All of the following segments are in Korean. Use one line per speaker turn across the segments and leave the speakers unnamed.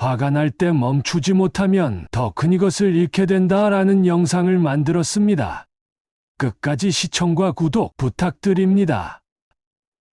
화가 날 때 멈추지 못하면 더 큰 이것을 잃게 된다라는 영상을 만들었습니다. 끝까지 시청과 구독 부탁드립니다.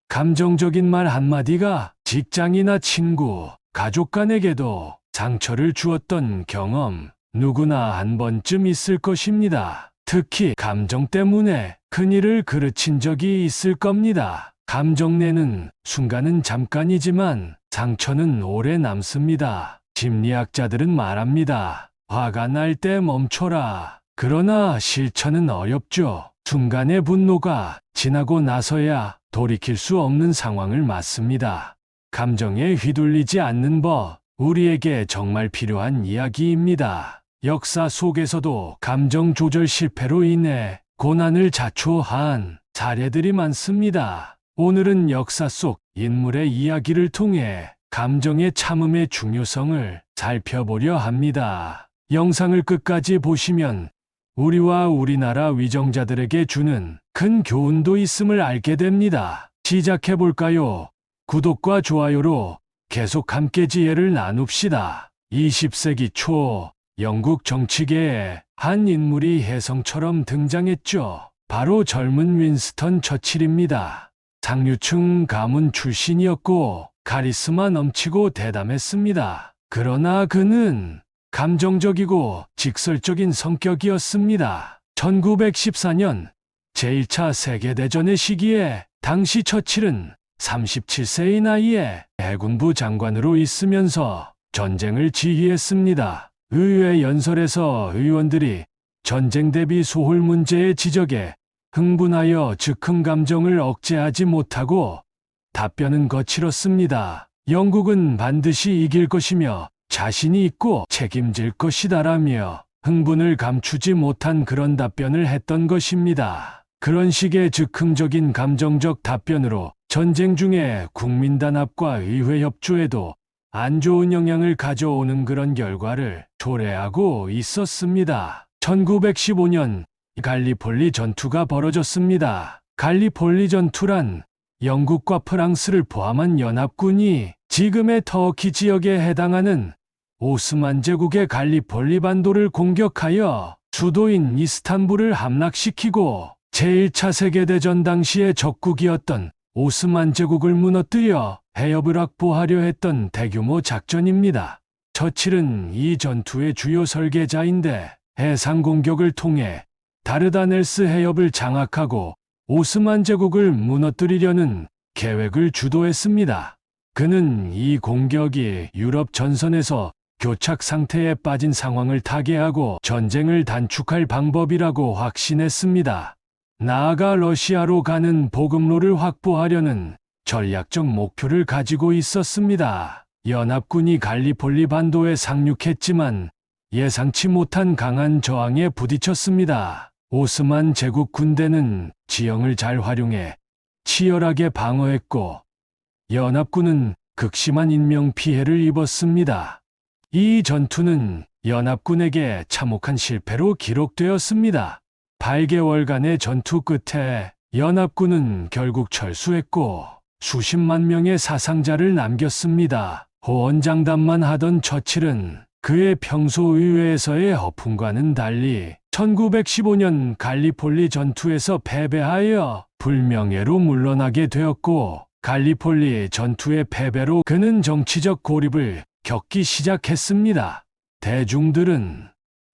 감정적인 말 한마디가 직장이나 친구, 가족 간에게도 상처를 주었던 경험 누구나 한 번쯤 있을 것입니다. 특히 감정 때문에 큰일을 그르친 적이 있을 겁니다. 감정내는 순간은 잠깐이지만 상처는 오래 남습니다. 심리학자들은 말합니다. 화가 날 때 멈춰라. 그러나 실천은 어렵죠. 순간의 분노가 지나고 나서야 돌이킬 수 없는 상황을 맞습니다. 감정에 휘둘리지 않는 법, 우리에게 정말 필요한 이야기입니다. 역사 속에서도 감정 조절 실패로 인해 고난을 자초한 사례들이 많습니다. 오늘은 역사 속 인물의 이야기를 통해 감정의 참음의 중요성을 살펴보려 합니다. 영상을 끝까지 보시면 우리와 우리나라 위정자들에게 주는 큰 교훈도 있음을 알게 됩니다. 시작해볼까요? 구독과 좋아요로 계속 함께 지혜를 나눕시다. 20세기 초 영국 정치계에 한 인물이 혜성처럼 등장했죠. 바로 젊은 윈스턴 처칠입니다. 상류층 가문 출신이었고 카리스마 넘치고 대담했습니다. 그러나 그는 감정적이고 직설적인 성격이었습니다. 1914년 제1차 세계대전의 시기에 당시 처칠은 37세의 나이에 해군부 장관으로 있으면서 전쟁을 지휘했습니다. 의회 연설에서 의원들이 전쟁 대비 소홀 문제의 지적에 흥분하여 즉흥 감정을 억제하지 못하고 답변은 거칠었습니다. 영국은 반드시 이길 것이며 자신이 있고 책임질 것이다라며 흥분을 감추지 못한 그런 답변을 했던 것입니다. 그런 식의 즉흥적인 감정적 답변으로 전쟁 중에 국민 단합과 의회 협조에도 안 좋은 영향을 가져오는 그런 결과를 초래하고 있었습니다. 1915년 갈리폴리 전투가 벌어졌습니다. 갈리폴리 전투란 영국과 프랑스를 포함한 연합군이 지금의 터키 지역에 해당하는 오스만 제국의 갈리폴리 반도를 공격하여 수도인 이스탄불을 함락시키고 제1차 세계대전 당시의 적국이었던 오스만 제국을 무너뜨려 해협을 확보하려 했던 대규모 작전입니다. 처칠은 이 전투의 주요 설계자인데 해상 공격을 통해 다르다넬스 해협을 장악하고 오스만 제국을 무너뜨리려는 계획을 주도했습니다. 그는 이 공격이 유럽 전선에서 교착 상태에 빠진 상황을 타개하고 전쟁을 단축할 방법이라고 확신했습니다. 나아가 러시아로 가는 보급로를 확보하려는 전략적 목표를 가지고 있었습니다. 연합군이 갈리폴리 반도에 상륙했지만 예상치 못한 강한 저항에 부딪혔습니다. 오스만 제국 군대는 지형을 잘 활용해 치열하게 방어했고 연합군은 극심한 인명피해를 입었습니다. 이 전투는 연합군에게 참혹한 실패로 기록되었습니다. 8개월간의 전투 끝에 연합군은 결국 철수했고 수십만 명의 사상자를 남겼습니다. 호언장담만 하던 처칠은 그의 평소 의회에서의 허풍과는 달리 1915년 갈리폴리 전투에서 패배하여 불명예로 물러나게 되었고 갈리폴리 전투의 패배로 그는 정치적 고립을 겪기 시작했습니다. 대중들은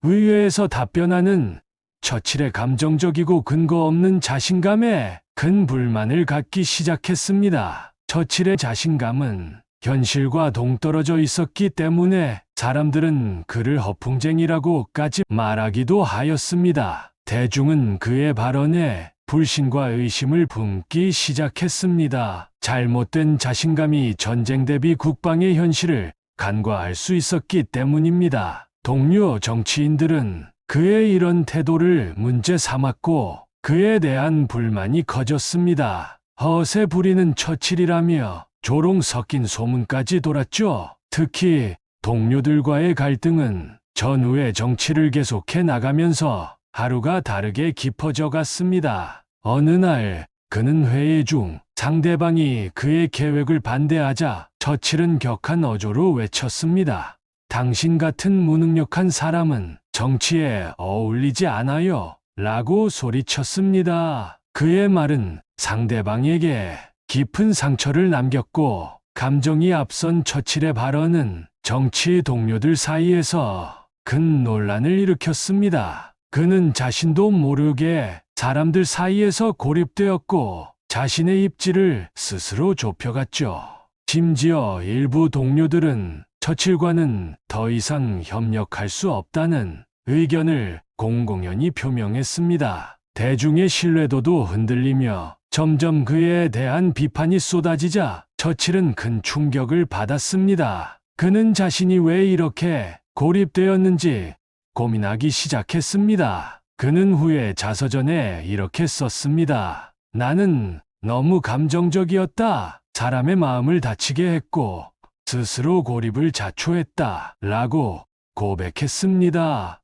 의회에서 답변하는 처칠의 감정적이고 근거 없는 자신감에 큰 불만을 갖기 시작했습니다. 처칠의 자신감은 현실과 동떨어져 있었기 때문에 사람들은 그를 허풍쟁이라고까지 말하기도 하였습니다. 대중은 그의 발언에 불신과 의심을 품기 시작했습니다. 잘못된 자신감이 전쟁 대비 국방의 현실을 간과할 수 있었기 때문입니다. 동료 정치인들은 그의 이런 태도를 문제 삼았고 그에 대한 불만이 커졌습니다. 허세 부리는 처칠이라며 조롱 섞인 소문까지 돌았죠. 특히 동료들과의 갈등은 전후의 정치를 계속해 나가면서 하루가 다르게 깊어져 갔습니다. 어느 날 그는 회의 중 상대방이 그의 계획을 반대하자 처칠은 격한 어조로 외쳤습니다. 당신 같은 무능력한 사람은 정치에 어울리지 않아요. 라고 소리쳤습니다. 그의 말은 상대방에게 깊은 상처를 남겼고, 감정이 앞선 처칠의 발언은 정치 동료들 사이에서 큰 논란을 일으켰습니다. 그는 자신도 모르게 사람들 사이에서 고립되었고, 자신의 입지를 스스로 좁혀갔죠. 심지어 일부 동료들은 처칠과는 더 이상 협력할 수 없다는 의견을 공공연히 표명했습니다. 대중의 신뢰도도 흔들리며 점점 그에 대한 비판이 쏟아지자 처칠은 큰 충격을 받았습니다. 그는 자신이 왜 이렇게 고립되었는지 고민하기 시작했습니다. 그는 후에 자서전에 이렇게 썼습니다. 나는 너무 감정적이었다. 사람의 마음을 다치게 했고 스스로 고립을 자초했다. 라고 고백했습니다.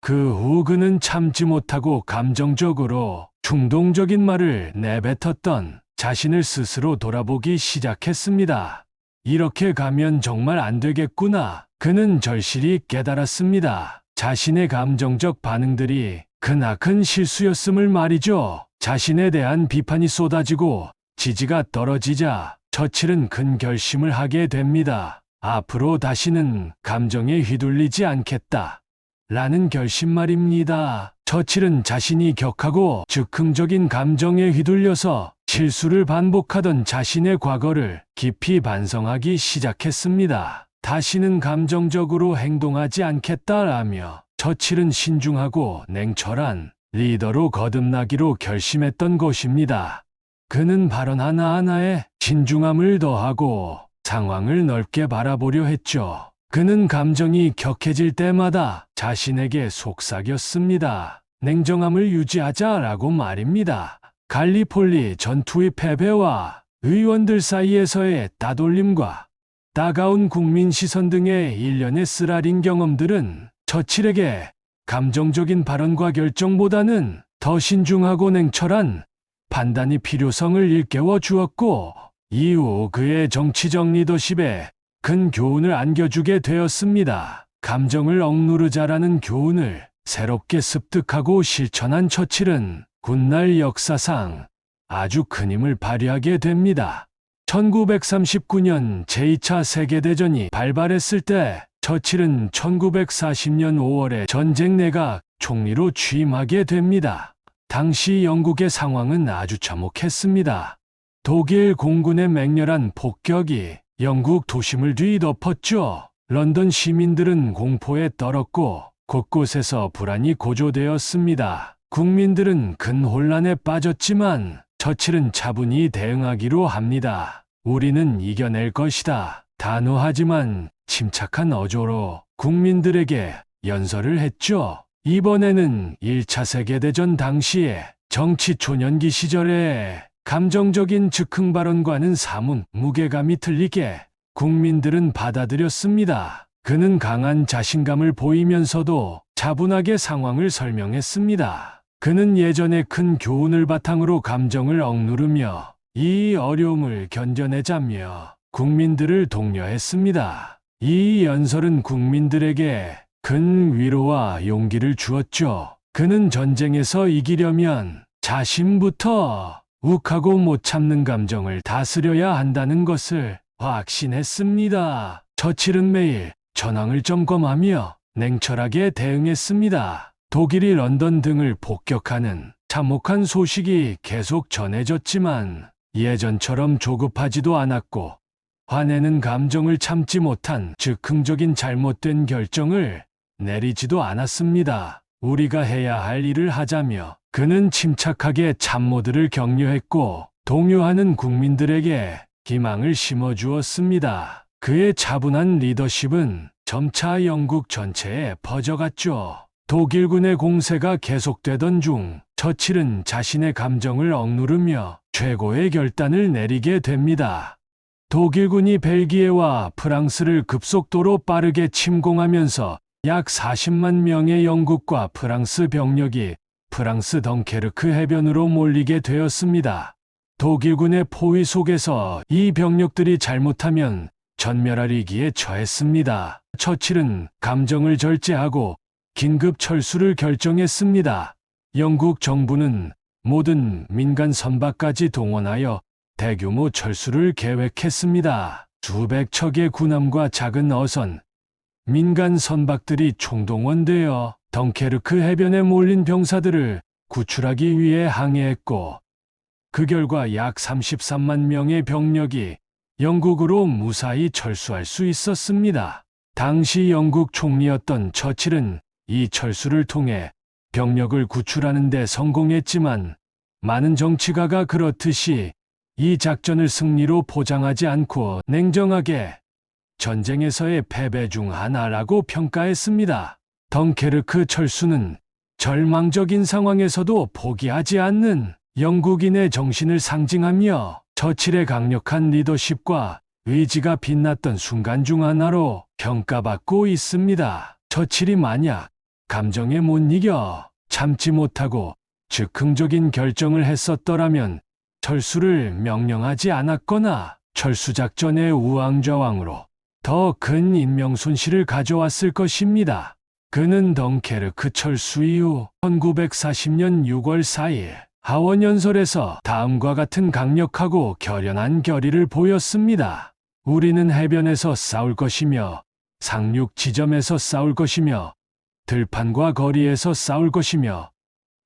그 후 그는 참지 못하고 감정적으로 충동적인 말을 내뱉었던 자신을 스스로 돌아보기 시작했습니다. 이렇게 가면 정말 안 되겠구나. 그는 절실히 깨달았습니다. 자신의 감정적 반응들이 크나큰 실수였음을 말이죠. 자신에 대한 비판이 쏟아지고 지지가 떨어지자 처칠은 큰 결심을 하게 됩니다. 앞으로 다시는 감정에 휘둘리지 않겠다. 라는 결심 말입니다. 처칠은 자신이 격하고 즉흥적인 감정에 휘둘려서 실수를 반복하던 자신의 과거를 깊이 반성하기 시작했습니다. 다시는 감정적으로 행동하지 않겠다라며 처칠은 신중하고 냉철한 리더로 거듭나기로 결심했던 것입니다. 그는 발언 하나하나에 신중함을 더하고 상황을 넓게 바라보려 했죠. 그는 감정이 격해질 때마다 자신에게 속삭였습니다. 냉정함을 유지하자라고 말입니다. 갈리폴리 전투의 패배와 의원들 사이에서의 따돌림과 따가운 국민 시선 등의 일련의 쓰라린 경험들은 처칠에게 감정적인 발언과 결정보다는 더 신중하고 냉철한 판단의 필요성을 일깨워 주었고, 이후 그의 정치적 리더십에 큰 교훈을 안겨주게 되었습니다. 감정을 억누르자라는 교훈을 새롭게 습득하고 실천한 처칠은 훗날 역사상 아주 큰 힘을 발휘하게 됩니다. 1939년 제2차 세계대전이 발발했을 때 처칠은 1940년 5월에 전쟁 내각 총리로 취임하게 됩니다. 당시 영국의 상황은 아주 참혹했습니다. 독일 공군의 맹렬한 폭격이 영국 도심을 뒤덮었죠. 런던 시민들은 공포에 떨었고 곳곳에서 불안이 고조되었습니다. 국민들은 큰 혼란에 빠졌지만 처칠은 차분히 대응하기로 합니다. 우리는 이겨낼 것이다. 단호하지만 침착한 어조로 국민들에게 연설을 했죠. 이번에는 1차 세계대전 당시에 정치 초년기 시절에 감정적인 즉흥 발언과는 사뭇 무게감이 틀리게 국민들은 받아들였습니다. 그는 강한 자신감을 보이면서도 차분하게 상황을 설명했습니다. 그는 예전의 큰 교훈을 바탕으로 감정을 억누르며 이 어려움을 견뎌내자며 국민들을 독려했습니다. 이 연설은 국민들에게 큰 위로와 용기를 주었죠. 그는 전쟁에서 이기려면 자신부터 욱하고 못 참는 감정을 다스려야 한다는 것을 확신했습니다. 처칠은 매일 전황을 점검하며 냉철하게 대응했습니다. 독일이 런던 등을 폭격하는 참혹한 소식이 계속 전해졌지만 예전처럼 조급하지도 않았고 화내는 감정을 참지 못한 즉흥적인 잘못된 결정을 내리지도 않았습니다. 우리가 해야 할 일을 하자며 그는 침착하게 참모들을 격려했고 동요하는 국민들에게 희망을 심어주었습니다. 그의 차분한 리더십은 점차 영국 전체에 퍼져갔죠. 독일군의 공세가 계속되던 중 처칠은 자신의 감정을 억누르며 최고의 결단을 내리게 됩니다. 독일군이 벨기에와 프랑스를 급속도로 빠르게 침공하면서 약 40만 명의 영국과 프랑스 병력이 프랑스 덩케르크 해변으로 몰리게 되었습니다. 독일군의 포위 속에서 이 병력들이 잘못하면 전멸하리기에 처했습니다. 처칠은 감정을 절제하고 긴급 철수를 결정했습니다. 영국 정부는 모든 민간 선박까지 동원하여 대규모 철수를 계획했습니다. 수백 척의 군함과 작은 어선, 민간 선박들이 총동원되어 덩케르크 해변에 몰린 병사들을 구출하기 위해 항해했고, 그 결과 약 33만 명의 병력이 영국으로 무사히 철수할 수 있었습니다. 당시 영국 총리였던 처칠은 이 철수를 통해 병력을 구출하는 데 성공했지만, 많은 정치가가 그렇듯이 이 작전을 승리로 포장하지 않고 냉정하게 전쟁에서의 패배 중 하나라고 평가했습니다. 덩케르크 철수는 절망적인 상황에서도 포기하지 않는 영국인의 정신을 상징하며 처칠의 강력한 리더십과 의지가 빛났던 순간 중 하나로 평가받고 있습니다. 처칠이 만약 감정에 못 이겨 참지 못하고 즉흥적인 결정을 했었더라면 철수를 명령하지 않았거나 철수작전의 우왕좌왕으로 더 큰 인명 손실을 가져왔을 것입니다. 그는 덩케르크 철수 이후 1940년 6월 4일 하원연설에서 다음과 같은 강력하고 결연한 결의를 보였습니다. 우리는 해변에서 싸울 것이며 상륙 지점에서 싸울 것이며 들판과 거리에서 싸울 것이며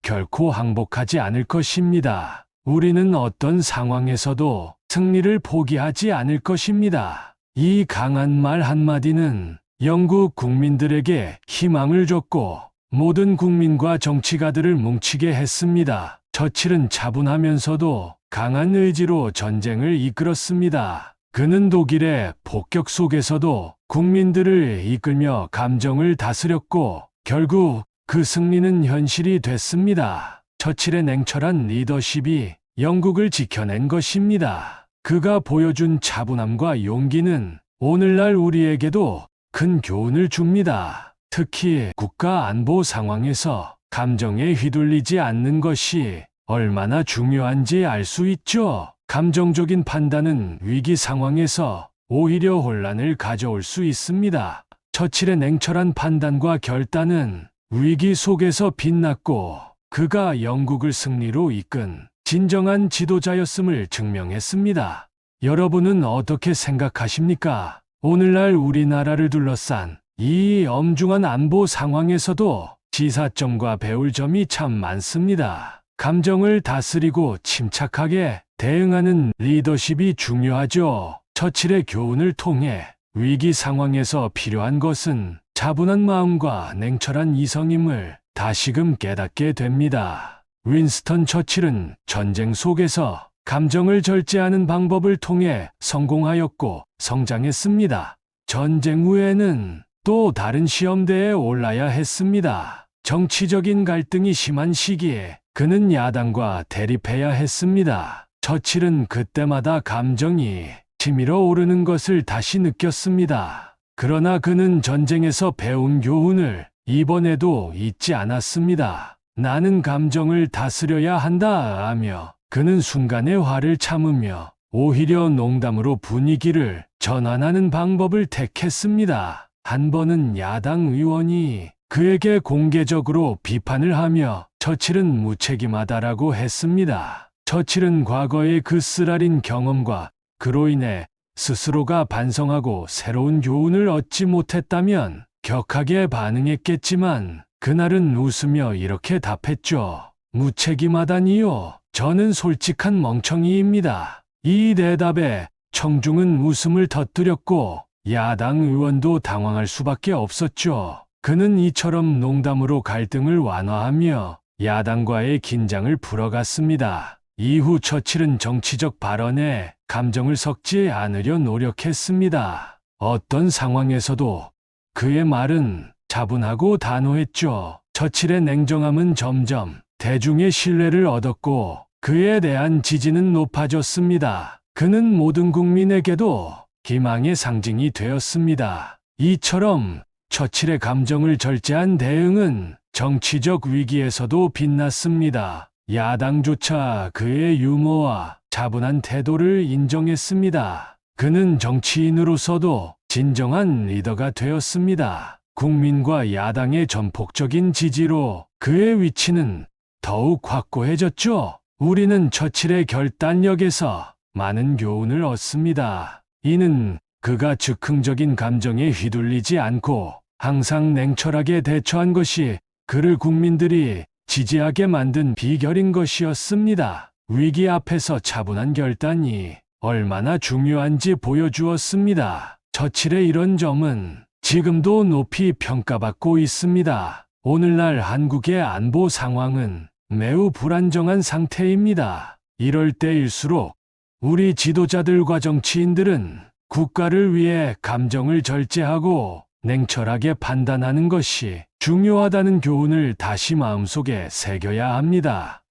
결코 항복하지 않을 것입니다. 우리는 어떤 상황에서도 승리를 포기하지 않을 것입니다. 이 강한 말 한마디는 영국 국민들에게 희망을 줬고 모든 국민과 정치가들을 뭉치게 했습니다. 처칠은 차분하면서도 강한 의지로 전쟁을 이끌었습니다. 그는 독일의 폭격 속에서도 국민들을 이끌며 감정을 다스렸고 결국 그 승리는 현실이 됐습니다. 처칠의 냉철한 리더십이 영국을 지켜낸 것입니다. 그가 보여준 차분함과 용기는 오늘날 우리에게도 큰 교훈을 줍니다. 특히 국가 안보 상황에서 감정에 휘둘리지 않는 것이 얼마나 중요한지 알 수 있죠. 감정적인 판단은 위기 상황에서 오히려 혼란을 가져올 수 있습니다. 처칠의 냉철한 판단과 결단은 위기 속에서 빛났고 그가 영국을 승리로 이끈 진정한 지도자였음을 증명했습니다. 여러분은 어떻게 생각하십니까? 오늘날 우리나라를 둘러싼 이 엄중한 안보 상황에서도 지사점과 배울 점이 참 많습니다. 감정을 다스리고 침착하게 대응하는 리더십이 중요하죠. 처칠의 교훈을 통해 위기 상황에서 필요한 것은 차분한 마음과 냉철한 이성임을 다시금 깨닫게 됩니다. 윈스턴 처칠은 전쟁 속에서 감정을 절제하는 방법을 통해 성공하였고 성장했습니다. 전쟁 후에는 또 다른 시험대에 올라야 했습니다. 정치적인 갈등이 심한 시기에 그는 야당과 대립해야 했습니다. 처칠은 그때마다 감정이 치밀어 오르는 것을 다시 느꼈습니다. 그러나 그는 전쟁에서 배운 교훈을 이번에도 잊지 않았습니다. 나는 감정을 다스려야 한다 하며 그는 순간의 화를 참으며 오히려 농담으로 분위기를 전환하는 방법을 택했습니다. 한 번은 야당 의원이 그에게 공개적으로 비판을 하며 처칠은 무책임하다라고 했습니다. 처칠은 과거의 그 쓰라린 경험과 그로 인해 스스로가 반성하고 새로운 교훈을 얻지 못했다면 격하게 반응했겠지만 그날은 웃으며 이렇게 답했죠. 무책임하다니요. 저는 솔직한 멍청이입니다. 이 대답에 청중은 웃음을 터뜨렸고 야당 의원도 당황할 수밖에 없었죠. 그는 이처럼 농담으로 갈등을 완화하며 야당과의 긴장을 풀어갔습니다. 이후 처칠은 정치적 발언에 감정을 섞지 않으려 노력했습니다. 어떤 상황에서도 그의 말은 차분하고 단호했죠. 처칠의 냉정함은 점점 대중의 신뢰를 얻었고 그에 대한 지지는 높아졌습니다. 그는 모든 국민에게도 희망의 상징이 되었습니다. 이처럼 처칠의 감정을 절제한 대응은 정치적 위기에서도 빛났습니다. 야당조차 그의 유머와 차분한 태도를 인정했습니다. 그는 정치인으로서도 진정한 리더가 되었습니다. 국민과 야당의 전폭적인 지지로 그의 위치는 더욱 확고해졌죠. 우리는 처칠의 결단력에서 많은 교훈을 얻습니다. 이는 그가 즉흥적인 감정에 휘둘리지 않고 항상 냉철하게 대처한 것이 그를 국민들이 지지하게 만든 비결인 것이었습니다. 위기 앞에서 차분한 결단이 얼마나 중요한지 보여주었습니다. 처칠의 이런 점은 지금도 높이 평가받고 있습니다. 오늘날 한국의 안보 상황은 매우 불안정한 상태입니다. 이럴 때일수록 우리 지도자들과 정치인들은 국가를 위해 감정을 절제하고 냉철하게 판단하는 것이 중요하다는 교훈을 다시 마음속에 새겨야 합니다.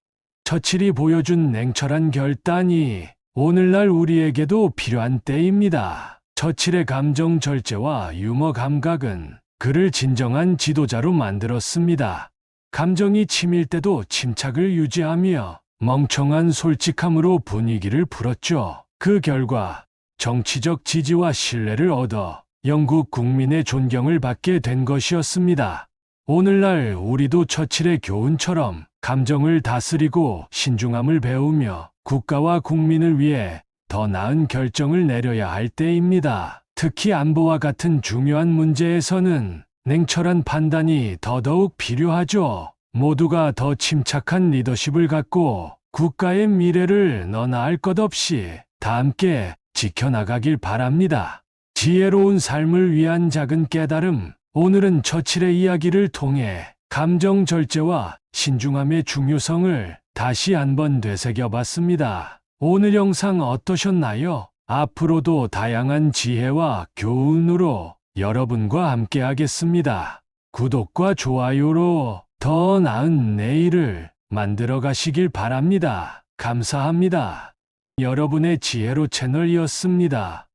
처칠이 보여준 냉철한 결단이 오늘날 우리에게도 필요한 때입니다. 처칠의 감정 절제와 유머 감각은 그를 진정한 지도자로 만들었습니다. 감정이 치밀 때도 침착을 유지하며 멍청한 솔직함으로 분위기를 풀었죠. 그 결과 정치적 지지와 신뢰를 얻어 영국 국민의 존경을 받게 된 것이었습니다. 오늘날 우리도 처칠의 교훈처럼 감정을 다스리고 신중함을 배우며 국가와 국민을 위해 더 나은 결정을 내려야 할 때입니다. 특히 안보와 같은 중요한 문제에서는 냉철한 판단이 더더욱 필요하죠. 모두가 더 침착한 리더십을 갖고 국가의 미래를 너나할 것 없이 다 함께 지켜나가길 바랍니다. 지혜로운 삶을 위한 작은 깨달음. 오늘은 처칠의 이야기를 통해 감정 절제와 신중함의 중요성을 다시 한번 되새겨봤습니다. 오늘 영상 어떠셨나요? 앞으로도 다양한 지혜와 교훈으로 여러분과 함께하겠습니다. 구독과 좋아요로 더 나은 내일을 만들어 가시길 바랍니다. 감사합니다. 여러분의 지혜로 채널이었습니다.